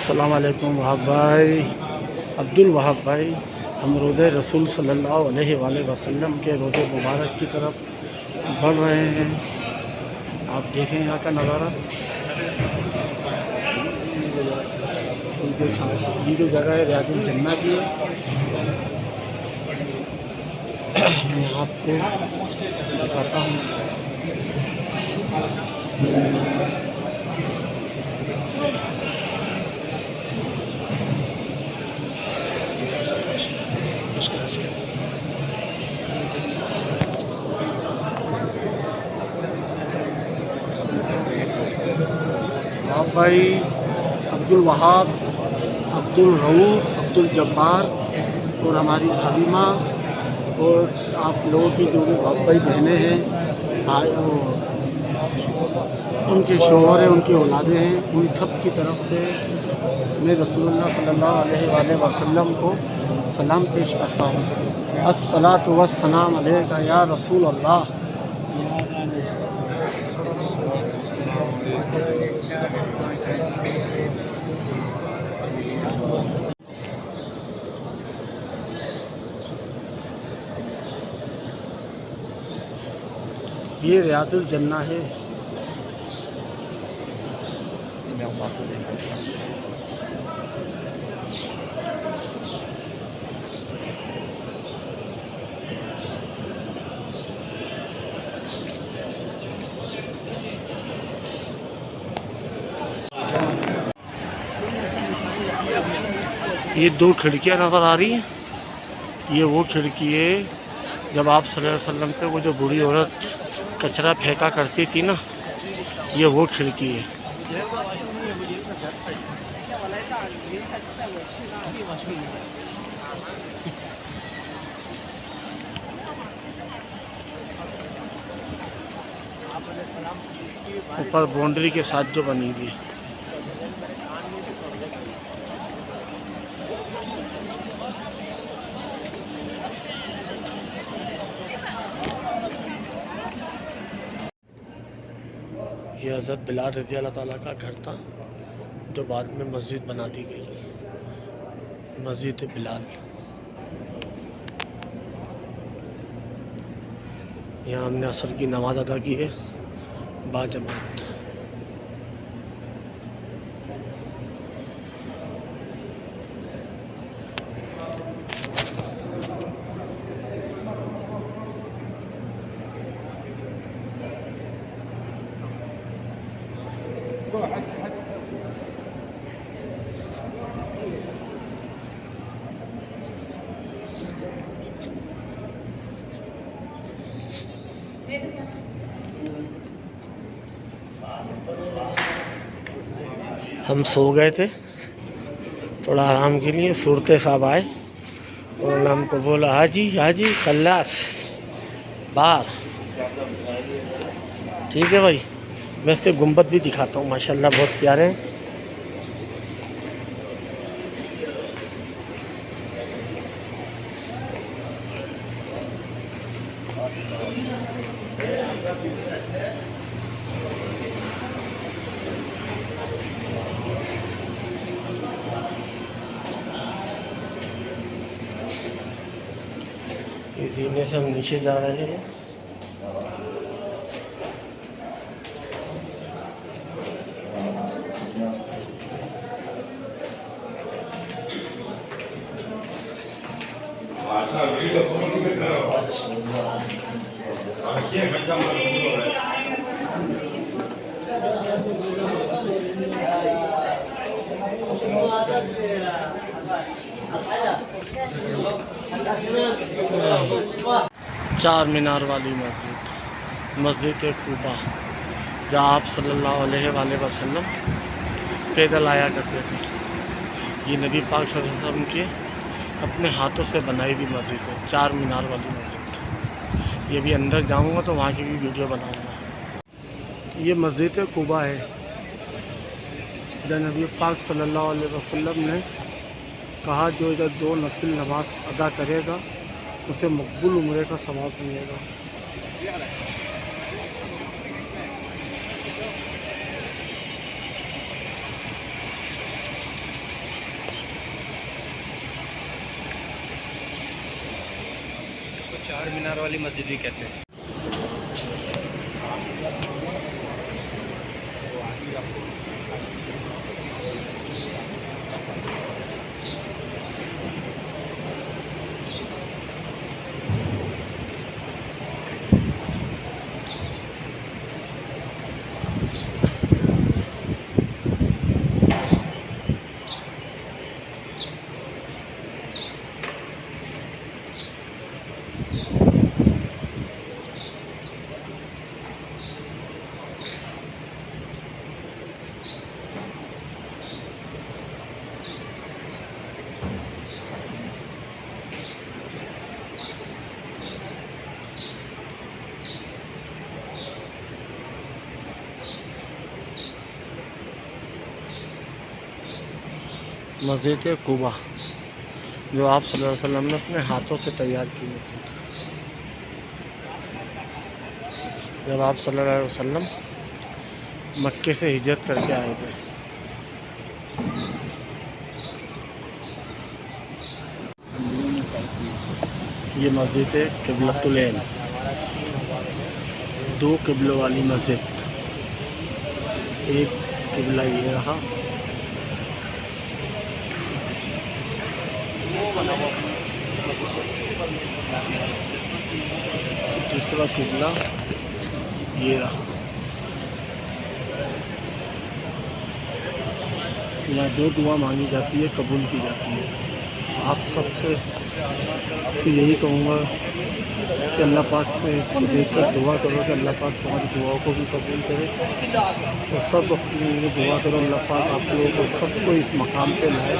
अस्सलाम वालेकुम वहाब भाई, अब्दुल वहाब भाई। हम रोज़े रसूल सल्लल्लाहु अलैहि वसल्लम के रोज़े मुबारक की तरफ बढ़ रहे हैं। आप देखें यहाँ का नज़ारा। ये जो जगह है रियाजुल जन्ना की है। मैं आपको दिखाता हूँ। वहाब भाई, अब्दुल वहाब, अब्दुल रऊफ़, अब्दुल जब्बार और हमारी हलीमा और आप लोगों की जो भी बाप भाई बहनें हैं, भाई उनके शौहर हैं, उनकी औलादें हैं, उन सब की तरफ से मैं रसूलुल्लाह सल्लल्लाहु अलैहि वसल्लम को सलाम पेश करता हूँ। अस्सलातु वस्सलाम अलैका या रसूल अल्लाह। ये रियाजुल जन्ना है। ये दो खिड़कियाँ नज़र आ रही हैं। ये वो खिड़की है जब आप सल्लल्लाहु अलैहि वसल्लम पे वो जो बूढ़ी औरत कचरा फेंका करती थी ना, ये वो खिड़की है। ऊपर बाउंड्री के साथ जो बनी हुई है। ये हज़रत बिलाल रज़ी अल्लाह ताला का घर था जो बाद में मस्जिद बना दी गई, मस्जिद बिलाल। यहाँ हमने असर की नमाज़ अदा की है बाजमात। हम सो गए थे, थोड़ा आराम के लिए सूरते साहब आए और हमको बोला हाजी हाजी कल्लास बाहर। ठीक है भाई, मैं इसके गुंबद भी दिखाता हूँ, माशाल्लाह बहुत प्यारे हैं। इस जीने से हम नीचे जा रहे हैं। चार मीनार वाली मस्जिद, मस्जिद कूबा, जहाँ आप सल्लल्लाहु अलैहि वसल्लम पैदल आया करते थे। ये नबी पाक सल्लल्लाहु अलैहि वसल्लम के अपने हाथों से बनाई हुई मस्जिद है, चार मीनार वाली मस्जिद। ये भी अंदर जाऊंगा तो वहाँ की भी वीडियो बनाऊंगा। ये मस्जिद कूबा है जहाँ नबी पाक सल्लल्लाहु अलैहि वसल्लम ने कहा जो इधर दो नफिल नमाज अदा करेगा उसे मकबूल उम्रे का सवाब मिलेगा। चार मीनार वाली मस्जिद भी कहते हैं। मस्जिद कुबा जो आप सल्लल्लाहु अलैहि वसल्लम ने अपने हाथों से तैयार की मस्जिद। जब आप सल्लल्लाहु अलैहि वसल्लम मक्के से हिजरत करके आए थे। ये मस्जिद है किबलतुलैन, दो किबलों वाली मस्जिद। एक किबला ये रहा, दूसरा किबला ये रहा। यहाँ जो दुआ मांगी जाती है कबूल की जाती है। आप सबसे तो यही कहूँगा कि अल्लाह पाक से इसको देखकर दुआ करो कि अल्लाह पाक तुम्हारी दुआओं को भी कबूल करे, और सब अपने लिए दुआ करो अल्लाह पाक आप लोगों को सबको इस मकाम पे लाए,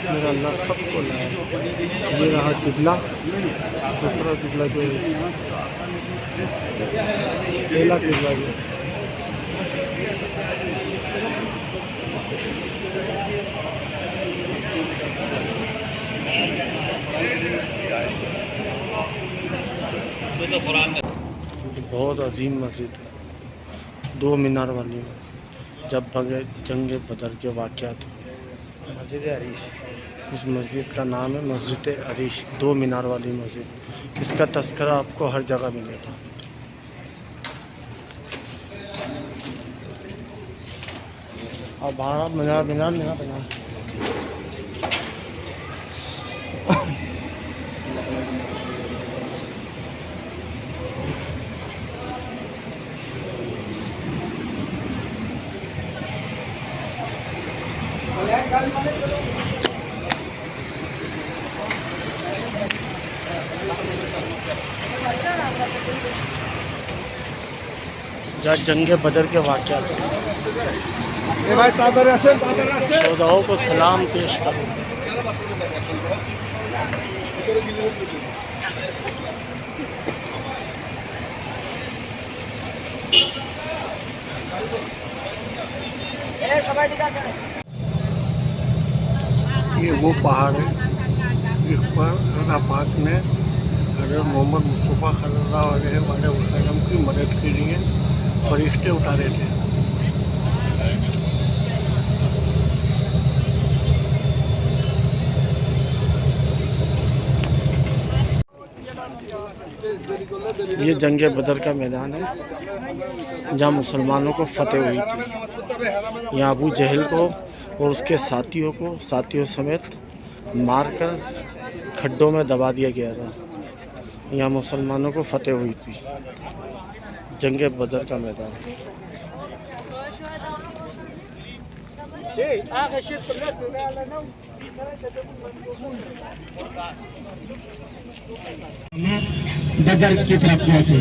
मेरा अल्लाह सबको लाए। ये रहा किबला, दूसरा किबला जो पहला किबला जो बहुत अजीम मस्जिद है, दो मीनार वाली मस्जिद। जब जंग बदर के वाक़यात मस्जिद अरीश, इस मस्जिद का नाम है मस्जिद अरीश, दो मीनार वाली मस्जिद। इसका तस्करा आपको हर जगह मिलेगा। और बारह मीनार मीनार मीनार मीनार जहाँ जंग बदर के वाक़यात शोधाओं को सलाम पेश करो। ये वो पहाड़ है जिस पर अल्लाह पाक ने हज़रत मोहम्मद मुस्तफ़ा सल्लल्लाहु अलैहि वसल्लम की मदद के लिए फरिश्ते उतारे थे। ये जंग बदर का मैदान है जहाँ मुसलमानों को फतेह हुई थी। यहाँ अबू जहल को और उसके साथियों समेत मारकर खड्डों में दबा दिया गया था। यहाँ मुसलमानों को फतेह हुई थी, जंग बदर का मैदान। बदर की तरफ पहुंचे,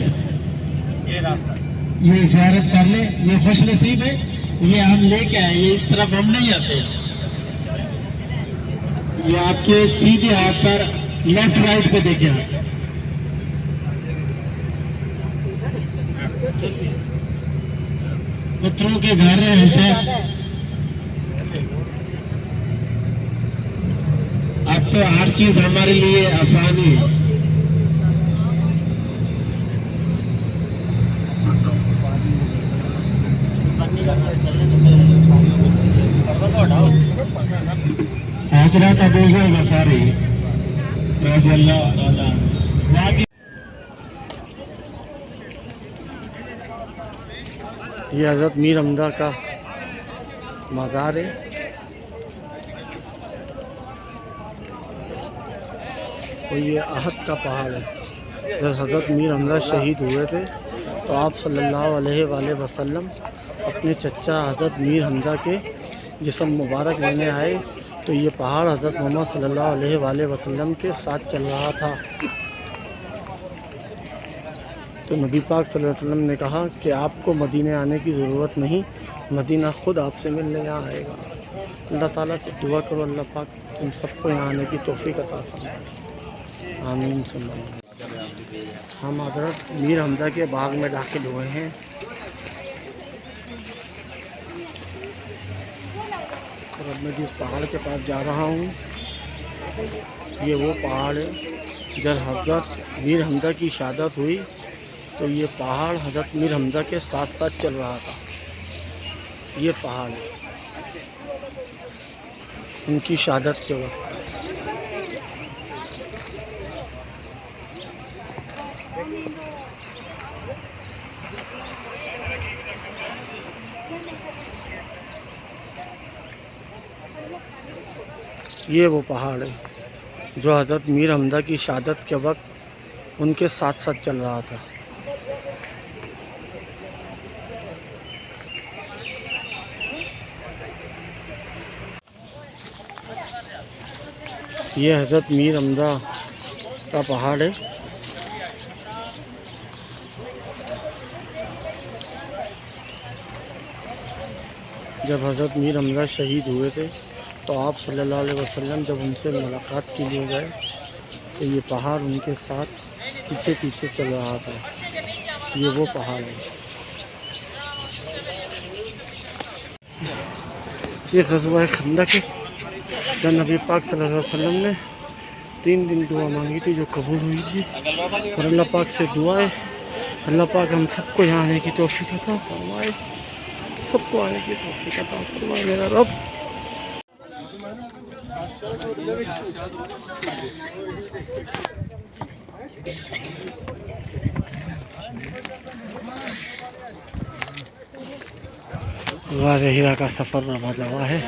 ये ज़ियारत कर ले, ये खुश नसीब है, ये हम लेके आए, ये इस तरफ हम नहीं आते। ये आपके सीधे हाथ पर लेफ्ट राइट पे देखे आप, पत्थरों के घर हैं ऐसे। अब तो हर चीज हमारे लिए आसानी है। हजरत अबू ज़र गफ़ारी रज़ियल्लाहु अन्हु वादी ये हज़रत मीर हमजा का मज़ार है। और ये अहद का पहाड़ है। जब हज़रत मीर हमजा शहीद हुए थे तो आप सल्लल्लाहु अलैहि वसल्लम अपने चचा हज़रत मीर हमजा के जिस्म मुबारक लेने आए तो ये पहाड़ हज़रत मोहम्मद सल्लल्लाहु अलैहि वसल्लम के साथ चल रहा था। तो नबी पाक सल्लल्लाहु अलैहि वसल्लम ने कहा कि आपको मदीने आने की ज़रूरत नहीं, मदीना ख़ुद आपसे मिलने यहाँ आएगा। अल्लाह ताला से दुआ करो अल्लाह पाक तुम सबको यहाँ आने की तौफीक अता फरमाए। आमीन सुन्नत। हम हज़रत मीर हमजा के बाग में दाखिल हुए हैं। और अब मैं जिस पहाड़ के पास जा रहा हूँ ये वो पहाड़ है। जब हज़रत मीर हमजा की शहादत हुई तो ये पहाड़ हज़रत मीर हमजा के साथ साथ चल रहा था। ये पहाड़ है उनकी शहादत के वक्त। ये वो पहाड़ है जो हज़रत मीर हमजा की शहादत के वक्त उनके साथ साथ चल रहा था। ये हज़रत मीर हमजा का पहाड़ है। जब हज़रत मीर हमजा शहीद हुए थे तो आप सल्लल्लाहु अलैहि वसल्लम जब उनसे मुलाकात के लिए गए तो ये पहाड़ उनके साथ पीछे पीछे चल रहा था। ये वो पहाड़ है। ये ग़ज़वा खंदक है जब नबी पाक सल्लल्लाहु अलैहि वसल्लम ने 3 दिन दुआ मांगी थी जो कबूल हुई थी। और अल्लाह पाक से दुआ है अल्लाह पाक हम सबको यहाँ आने की तौफीक अता फरमाए, सबको आने की तौफीक अता फरमाए मेरा रब। वारे हीरा का सफ़र रमा जवा है।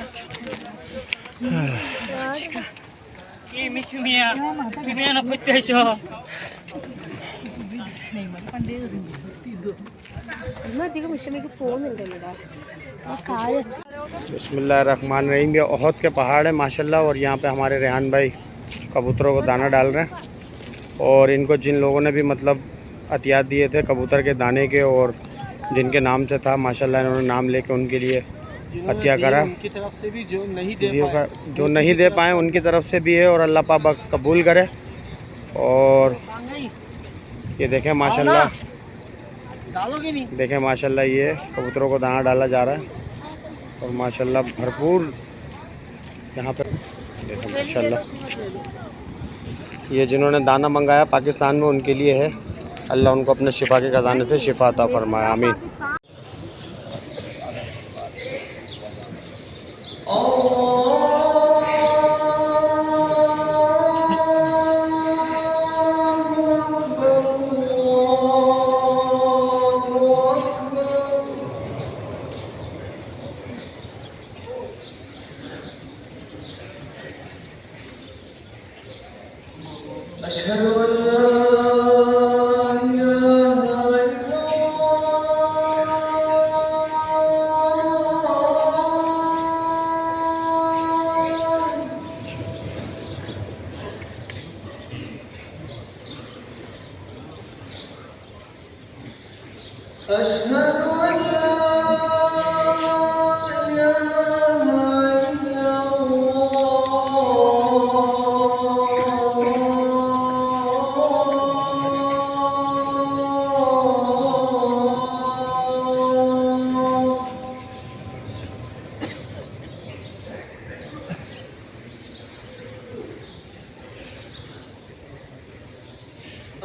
बिस्मिल्लाहिर्रहमानिर्रहीम। ये ओहद के पहाड़ है माशाल्लाह। और यहाँ पे हमारे रेहान भाई कबूतरों को दाना डाल रहे हैं। और इनको जिन लोगों ने भी मतलब अतियात दिए थे कबूतर के दाने के और जिनके नाम से था माशाल्लाह इन्होंने नाम लेके उनके लिए अतिया करा। उनकी तरफ से भी जो नहीं दे पाए उनकी तरफ से भी है। और अल्लाह पाक बख्श कबूल करे। और ये देखें माशाल्लाह, डालोगे नहीं? देखें माशाल्लाह ये कबूतरों को दाना डाला जा रहा है। और माशाल्लाह भरपूर यहाँ पे देखें माशाल्लाह। ये जिन्होंने दाना मंगाया पाकिस्तान में उनके लिए है। अल्लाह उनको अपने शिफा के खजाने से शिफा अता फरमाए। आमीन।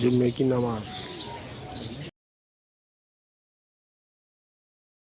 जुम्मे की नमाज।